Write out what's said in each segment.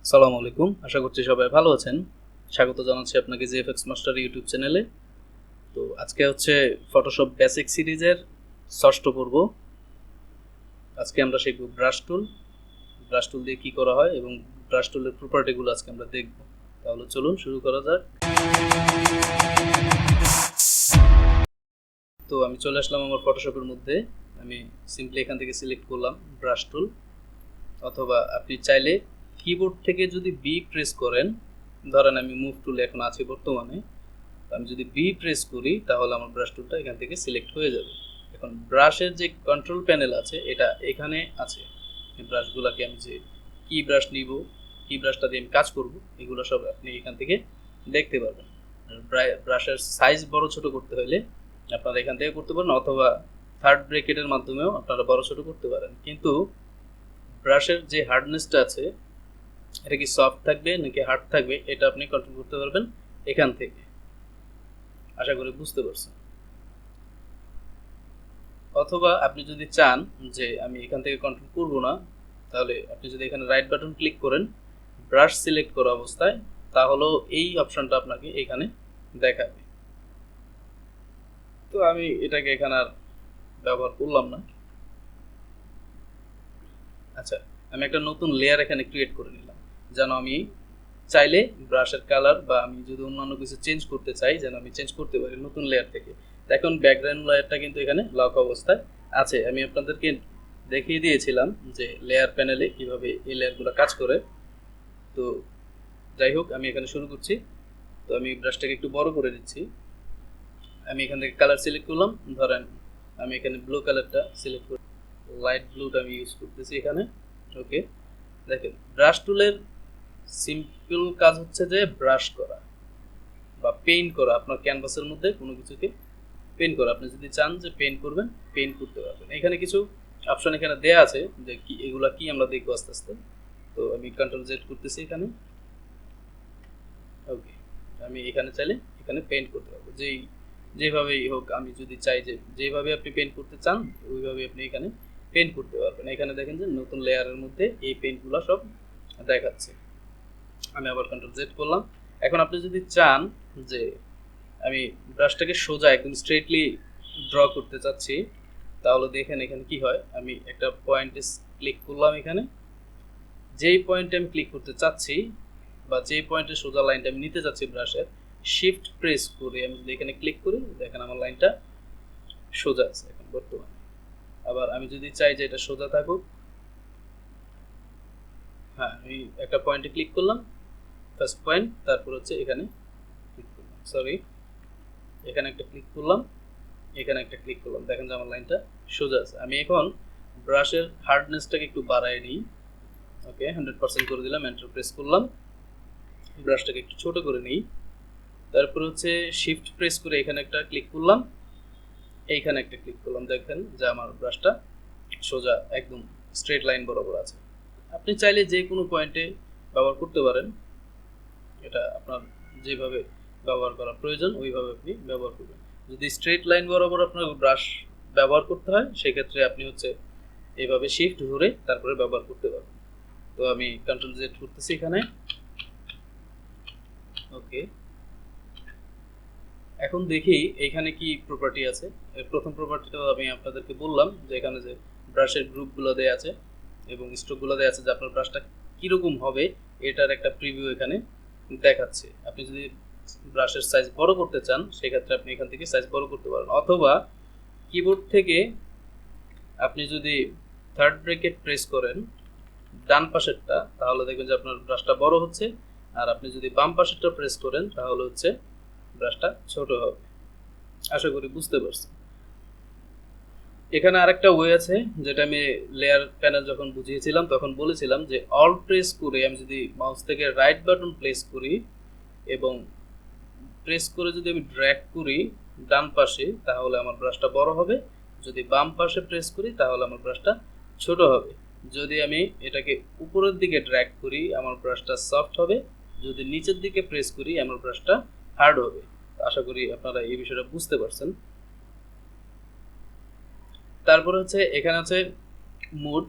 আসসালামু আলাইকুম, আশা করছি সবাই ভালো আছেন। স্বাগত জানাচ্ছি আপনাকে GFXMaster ইউটিউব চ্যানেলে। তো আজকে হচ্ছে ফটোশপ বেসিক সিরিজের ষষ্ঠ পর্ব। আজকে আমরা শিখব ব্রাশ টুল। ব্রাশ টুল দিয়ে কী করা হয় এবং ব্রাশ টুলের প্রপার্টিগুলো আজকে আমরা দেখব। তাহলে চলুন শুরু করা যাক। তো আমি চলে আসলাম আমার ফটোশপের মধ্যে। আমি সিম্পলি এখান থেকে সিলেক্ট করলাম ব্রাশ টুল, অথবা আপনি চাইলে কিবোর্ড থেকে যদি বি প্রেস করেন, ধরেন আমি মুভ টুলে এখন আছি বর্তমানে, আমি যদি বি প্রেস করি তাহলে আমার ব্রাশ টুলটা এখান থেকে সিলেক্ট হয়ে যাবে। এখন ব্রাশের যে কন্ট্রোল প্যানেল আছে এটা এখানে আছে। এই ব্রাশগুলোকে আমি যে কি ব্রাশ নিব, কি ব্রাশটা দিয়ে আমি কাজ করব, এগুলো সব আপনি এখান থেকে দেখতে পারবেন। আর ব্রাশের সাইজ বড় ছোট করতে হলে আপনারা এখান থেকে করতে পারেন, অথবা থার্ড ব্র্যাকেটের মাধ্যমেও আপনারা বড় ছোট করতে পারেন। কিন্তু ব্রাশের যে হার্ডনেসটা আছে, এটা কি সফট থাকবে নাকি হার্ড থাকবে, এটা আপনি কন্ট্রোল করতে পারবেন এখান থেকে। আশা করি বুঝতে পারছেন। অথবা আপনি যদি চান যে আমি এখান থেকে কন্ট্রোল করব না, তাহলে আপনি যদি এখানে রাইট বাটন ক্লিক করেন ব্রাশ সিলেক্ট করা অবস্থায়, তাহলেও এই অপশনটা আপনাকে এখানে দেখাবে। তো আমি এটাকে এখানে আর ব্যবহার করলাম না। আচ্ছা, আমি একটা নতুন লেয়ার এখানে ক্রিয়েট করে নিলাম, যেন আমি চাইলে ব্রাশের কালার বা আমি যদি অন্যান্য কিছু চেঞ্জ করতে চাই, যেন আমি চেঞ্জ করতে পারি নতুন লেয়ার থেকে। এখন ব্যাকগ্রাউন্ড লেয়ারটা কিন্তু এখানে লক অবস্থায় আছে। আমি আপনাদেরকে দেখিয়ে দিয়েছিলাম যে লেয়ার প্যানেলে কিভাবে এই লেয়ারগুলো কাজ করে। তো যাই হোক, আমি এখানে শুরু করছি। তো আমি ব্রাশটাকে একটু বড় করে দিচ্ছি। আমি এখান থেকে কালার সিলেক্ট করলাম, ধরেন আমি এখানে ব্লু কালারটা সিলেক্ট করি, লাইট ব্লুটা আমি ইউজ করতেছি এখানে। ওকে, দেখেন ব্রাশ টুলের সিম্পল কাজ হচ্ছে যে ব্রাশ করা বা পেইন্ট করা, আপনার ক্যানভাসের মধ্যে কোনো কিছুকে পেইন্ট করা। আপনি যদি চান যে পেইন্ট করবেন, পেইন্ট করতে পারবেন। এখানে কিছু অপশন এখানে দেয়া আছে যে কি এগুলা কি আমরা দেখবো আস্তে আস্তে। তো আমি কন্ট্রোল জেড করতেছি এখানে। ওকে, আমি এখানে চাইলে এখানে পেইন্ট করতে পারবো, যেভাবেই হোক। আমি যদি চাই যে যেভাবে আপনি পেইন্ট করতে চান ওইভাবে আপনি এখানে পেইন্ট করতে পারবেন। এখানে দেখেন যে নতুন লেয়ারের মধ্যে এই পেইন্টগুলো সব দেখাচ্ছে। আমি আবার কন্ট্রোল জেড করলাম। এখন আপনি যদি চান যে আমি ব্রাশটাকে সোজা একদম স্ট্রেটলি ড্র করতে চাচ্ছি, তাহলে দেখেন এখানে কি হয়। আমি একটা পয়েন্টে ক্লিক করলাম, এখানে যেই পয়েন্টে আমি ক্লিক করতে চাচ্ছি বা যেই পয়েন্টে সোজা লাইনটা আমি নিতে চাচ্ছি ব্রাশের, শিফট প্রেস করে আমি যদি এখানে ক্লিক করি, দেখেন আমার লাইনটা সোজা আছে এখন বর্তমানে। আবার আমি যদি চাই যে এটা সোজা থাকুক, হ্যাঁ, আমি একটা পয়েন্টে ক্লিক করলাম, ফার্স্ট পয়েন্ট, তারপর হচ্ছে এখানে ক্লিক করলাম, সরি এখানে একটা ক্লিক করলাম, এখানে একটা ক্লিক করলাম, দেখেন যে আমার লাইনটা সোজা আছে। আমি এখন ব্রাশের হার্ডনেসটাকে একটু বাড়ায় নিই। ওকে, 100% করে দিলাম, এন্টার প্রেস করলাম। ব্রাশটাকে একটু ছোট করে নিই। তারপর হচ্ছে শিফট প্রেস করে এখানে একটা ক্লিক করলাম, এইখানে একটা ক্লিক করলাম, দেখেন যে আমার ব্রাশটা সোজা একদম স্ট্রেট লাইন বরাবর আছে। আপনি চাইলে যে কোনো পয়েন্টে ব্যবহার করতে পারেন, এটা আপনার যেভাবে ব্যবহার করা প্রয়োজন ওইভাবে আপনি ব্যবহার করবেন। যদি স্ট্রেট লাইন বরাবর আপনার ব্রাশ ব্যবহার করতে হয়, সেক্ষেত্রে আপনি হচ্ছে এইভাবে শিফট ধরে তারপরে ব্যবহার করতে পারবেন। তো আমি কন্ট্রোল জেড করতেছি এখানে। ওকে, এখন দেখি এখানে কি প্রপার্টি আছে। প্রথম প্রপার্টিটা আমি আপনাদেরকে বললাম যে এখানে যে ব্রাশের গ্রুপগুলো দেওয়া আছে এবং স্ট্রোকগুলো দেওয়া আছে, যে আপনার ব্রাশটা কীরকম হবে এটার একটা প্রিভিউ এখানে দেখাচ্ছে। আপনি যদি ব্রাশের সাইজ বড় করতে চান, সেক্ষেত্রে আপনি এখান থেকে সাইজ বড় করতে পারেন, অথবা কিবোর্ড থেকে আপনি যদি থার্ড ব্র্যাকেট প্রেস করেন ডান পাশেরটা, তাহলে দেখবেন যে আপনার ব্রাশটা বড় হচ্ছে। আর আপনি যদি বাম পাশেরটা প্রেস করেন তাহলে হচ্ছে ব্রাশটা ছোট হবে। আশা করি বুঝতে পারছেন। এখানে আরেকটা ওয়ে আছে, যেটা আমি লেয়ার প্যানেল যখন বুঝিয়েছিলাম তখন বলেছিলাম যে অল প্রেস করে আমি যদি মাউস থেকে রাইট বাটন প্রেস করি এবং প্রেস করে যদি আমি ড্র্যাগ করি ডান পাশে, তাহলে আমার ব্রাশটা বড় হবে। যদি বাম পাশে প্রেস করি তাহলে আমার ব্রাশটা ছোট হবে। যদি আমি এটাকে উপরের দিকে ড্র্যাগ করি আমার ব্রাশটা সফট হবে, যদি নিচের দিকে প্রেস করি আমার ব্রাশটা হার্ড হবে। আশা করি আপনারা এই বিষয়টা বুঝতে পারছেন। তারপর হচ্ছে এখানে আছে মুড।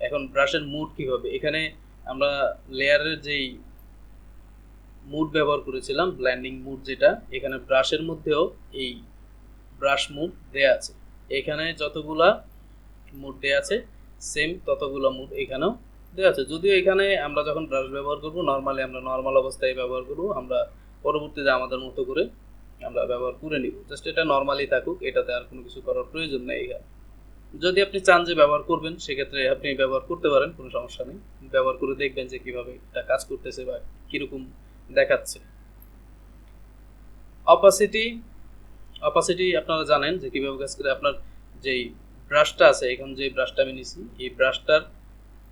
এখন ব্রাশের মুড কি হবে, এখানে আমরা লেয়ারের যেই মুড ব্যবহার করেছিলাম, ব্লেন্ডিং মুড, যেটা এখানে ব্রাশের মধ্যেও এই ব্রাশ মুড দেয়া আছে। এখানে যতগুলা মুড দেয়া আছে সেম ততগুলো মুড এখানেও দেওয়া আছে। যদিও এখানে আমরা যখন ব্রাশ ব্যবহার করব নর্মালি আমরা নর্মাল অবস্থায় ব্যবহার করব, আমরা পরবর্তীতে আমাদের মতো করে আমরা ব্যবহার করে নিব। জাস্ট এটা নর্মালি থাকুক, এটাতে আর কোনো কিছু করার প্রয়োজন নেই। এখানে যদি আপনি চান যে ব্যবহার করবেন সেক্ষেত্রে আপনি ব্যবহার করতে পারেন, কোনো সমস্যা নেই। ব্যবহার করে দেখবেন যে কিভাবে এটা কাজ করতেছে বা কিরকম দেখাচ্ছে। অপাসিটি, অপাসিটি আপনারা জানেন যে কিভাবে কাজ করে। আপনার যেই ব্রাশটা আছে, এখন যে ব্রাশটা আমি নিছি, এই ব্রাশটার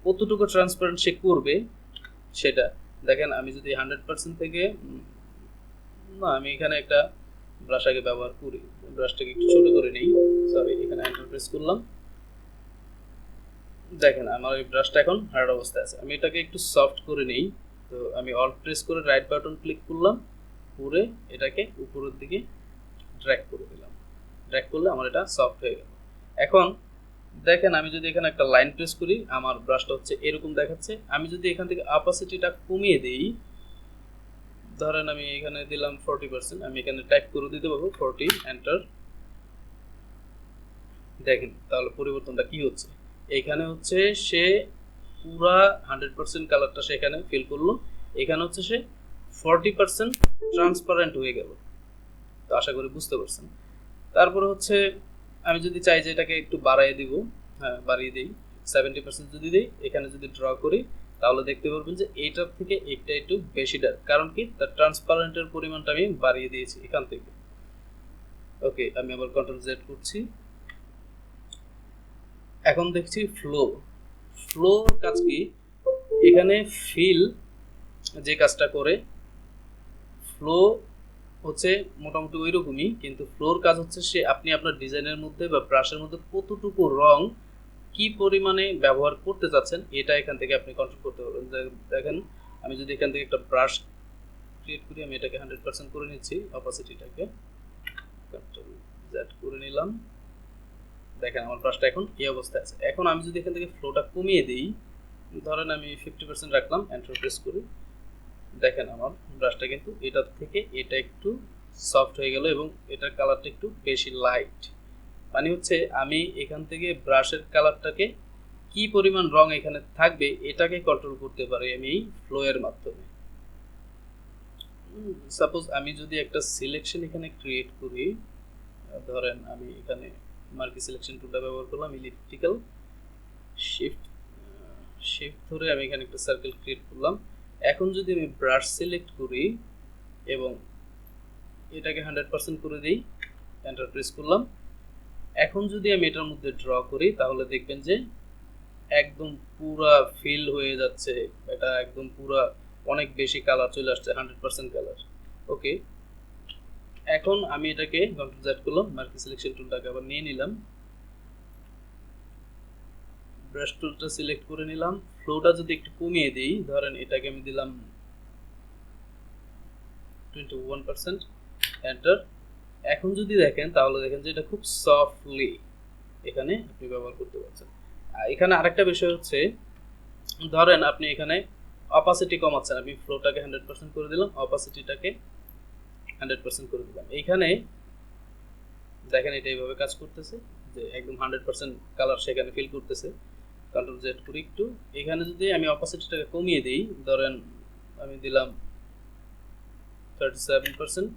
কতটুকু ট্রান্সপারেন্ট সে করবে সেটা দেখেন। আমি যদি 100% থেকে না, আমি এখানে একটা ব্রাশ আগে ব্যবহার করি, ব্রাশটাকে একটু ছোট করে নিই। সরি, এখানে এন্টার প্রেস করলাম। দেখেন আমার এই ব্রাশটা এখন হার্ড অবস্থায় আছে। আমি এটাকে একটু সফট করে নিই। তো আমি অল্ট প্রেস করে রাইট বাটন ক্লিক করলাম, করে এটাকে উপরের দিকে ড্র্যাগ করে দিলাম। ড্র্যাগ করলে আমার এটা সফট হয়ে গেল। এখন দেখেন আমি যদি এখানে একটা লাইন প্রেস করি, আমার ব্রাশটা হচ্ছে এরকম দেখাচ্ছে। আমি যদি এখান থেকে অপাসিটিটা কমিয়ে দিই, ধরেন আমি এখানে দিলাম 40%, আমি এখানে টাইপ করে দিতে পারবো 40, এন্টার। দেখেন তাহলে পরিবর্তনটা কি হচ্ছে। এখানে হচ্ছে সে পুরা 100% কালারটা সেখানে ফিল করলো, এখানে হচ্ছে সে 40% ট্রান্সপারেন্ট হয়ে গেল। তো আশা করি বুঝতে পারছেন। তারপরে হচ্ছে আমি যদি চাই যে এটাকে একটু বাড়াই দিব, হ্যাঁ বাড়িয়ে দিই, 70% যদি দিই, এখানে যদি ড্র করি তাহলে দেখতে পারবেন যে এইটার থেকে এটা একটু বেশি ডার্ক। কারণ কি, তার ট্রান্সপারেন্টের পরিমাণটা আমি বাড়িয়ে দিয়েছি এখান থেকে। ওকে, আমি আবার কন্ট্রোল জেড করছি। এখন দেখছি ফ্লো। ফ্লোর কাজ কি, এখানে ফিল যে কাজটা করে, ফ্লো হচ্ছে মোটামুটি ওই রকমই, কিন্তু ফ্লোর কাজ হচ্ছে সে আপনি আপনার ডিজাইনের মধ্যে বা ব্রাশের মধ্যে কতটুকু রং কি পরিমাণে ব্যবহার করতে চাচ্ছেন এটা এখান থেকে আপনি কন্ট্রোল করতে পারবেন। দেখেন আমি যদি এখান থেকে একটা ব্রাশ ক্রিয়েট করি, আমি এটাকে 100% করে নিচ্ছি, অপাসিটিটাকে কন্ট্রোল জেড করে নিলাম। দেখেন আমার ব্রাশটা এখন এই অবস্থায় আছে। এখন আমি যদি এখান থেকে ফ্লোটা কমিয়ে দিই, ধরেন আমি 50% রাখলাম, এন্টার প্রেস করি, দেখেন আমার ব্রাশটা কিন্তু এটার থেকে এটা একটু সফট হয়ে গেল এবং এটার কালারটা একটু বেশি লাইট। মানে হচ্ছে আমি এখান থেকে ব্রাশের কালারটাকে কি পরিমাণ রং এখানে থাকবে এটাকে কন্ট্রোল করতে পারি আমি এই ফ্লো এর মাধ্যমে। সাপোজ আমি যদি একটা সিলেকশন এখানে ক্রিয়েট করি, ধরেন আমি এখানে মার্কি সিলেকশন টুলটা ব্যবহার করলাম, ইলিপ্টিক্যাল শিফট শিফট ধরে আমি এখানে একটা সার্কেল ক্রিয়েট করলাম। এখন যদি আমি ব্রাশ সিলেক্ট করি এবং এটাকে 100% করে দিই, এন্টার প্রেস করলাম। এখন যদি আমি এটার মধ্যে ড্র করি তাহলে দেখবেন যে একদম পুরা ফিল হয়ে যাচ্ছে, এটা একদম পুরা অনেক বেশি কালার চলে আসছে, 100% কালার। ওকে, এখন আমি এটাকে কন্ট্রোল জেড করলাম, মার্কি সিলেকশন টুলটাকে আবার নিয়ে নিলাম, ব্রাশ টুলটা সিলেক্ট করে নিলাম। ফ্লোটা যদি একটু কমিয়ে দিই, ধরেন এটাকে আমি দিলাম 21%, এন্টার। এখন যদি দেখেন তাহলে দেখেন যে এটা খুব সফটলি এখানে আপনি ব্যবহার করতে পারছেন। এখানে আরেকটা বিষয় হচ্ছে, ধরেন আপনি এখানে অপাসিটি কমাচ্ছেন, আমি ফ্লোটাকে 100% করে দিলাম, অপাসিটিটাকে 100% করে দিলাম। এইখানে দেখেন এটা এইভাবে কাজ করতেছে যে একদম 100% কালার সেখানে ফিল করতেছে। কন্ট্রোল জেড করি একটু, এখানে যদি আমি অপাসিটিটাকে কমিয়ে দিই, ধরেন আমি দিলাম 37%,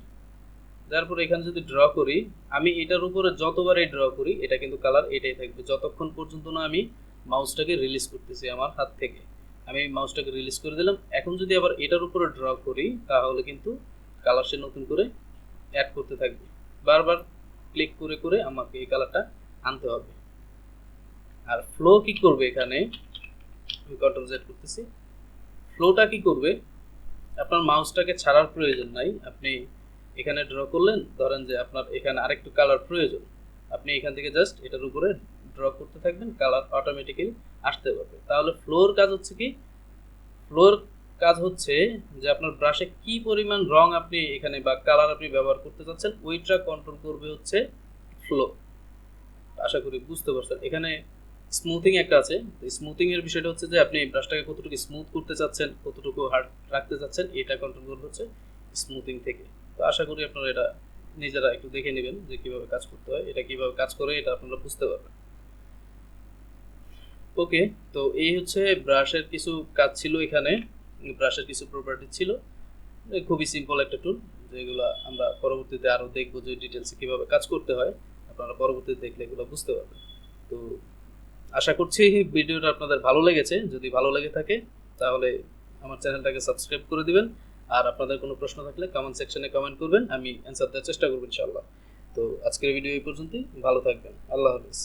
তারপর এখানে যদি ড্র করি, আমি এটার উপরে যতবারই ড্র করি এটা কিন্তু কালার এটাই থাকবে যতক্ষণ পর্যন্ত না আমি মাউসটাকে রিলিজ করতেছি আমার হাত থেকে। আমি মাউসটাকে রিলিজ করে দিলাম। এখন যদি আবার এটার উপরে ড্র করি তাহলে কিন্তু কালার সে নতুন করে অ্যাড করতে থাকবে, বারবার ক্লিক করে করে আমাকে এই কালারটা আনতে হবে। আর ফ্লো কি করবে, এখানে আমি কন্ট্রোল জেড করতেছি, ফ্লোটা কি করবে, আপনার মাউসটাকে ছাড়ার প্রয়োজন নাই। আপনি এখানে ড্র করলেন, ধরেন যে আপনার এখানে আরেকটু কালার প্রয়োজন, আপনি এখান থেকে জাস্ট এটার উপরে ড্র করতে থাকবেন, কালার অটোমেটিক্যালি আসতে পারবে। তাহলে ফ্লোর কাজ হচ্ছে কি, ফ্লোর কাজ হচ্ছে যে আপনার ব্রাশে কি পরিমাণ রং আপনি এখানে বা কালার আপনি ব্যবহার করতে চাচ্ছেন ওইটা কন্ট্রোল করবে হচ্ছে ফ্লো। আশা করি বুঝতে পারছেন। এখানে স্মুথিং একটা আছে। স্মুথিং এর বিষয়টা হচ্ছে যে আপনি ব্রাশটাকে কতটুকু স্মুথ করতে চাচ্ছেন, কতটুকু হার্ড রাখতে চাচ্ছেন, এটা কন্ট্রোল করবে হচ্ছে স্মুথিং থেকে। তো আশা করি আপনারা এটা নিজেরা একটু দেখে নেবেন যে কিভাবে কাজ করতে হয়, এটা কিভাবে কাজ করে এটা আপনারা বুঝতে পারবেন। ওকে, তো এই হচ্ছে ব্রাশের কিছু কাজ ছিল এখানে, ব্রাশের কিছু প্রপার্টি ছিল। খুবই সিম্পল একটা টুল, যেগুলো আমরা পরবর্তীতে আরও দেখবো যে ডিটেলসে কীভাবে কাজ করতে হয়, আপনারা পরবর্তীতে দেখলে এগুলো বুঝতে পারবেন। তো আশা করছি ভিডিওটা আপনাদের ভালো লেগেছে। যদি ভালো লেগে থাকে তাহলে আমার চ্যানেলটাকে সাবস্ক্রাইব করে দিবেন। আর আপনাদের কোনো প্রশ্ন থাকলে কমেন্ট সেকশনে কমেন্ট করবেন, আমি অ্যান্সার দেওয়ার চেষ্টা করবো ইনশাআল্লাহ। তো আজকের ভিডিও এই পর্যন্তই, ভালো থাকবেন, আল্লাহ হাফেজ।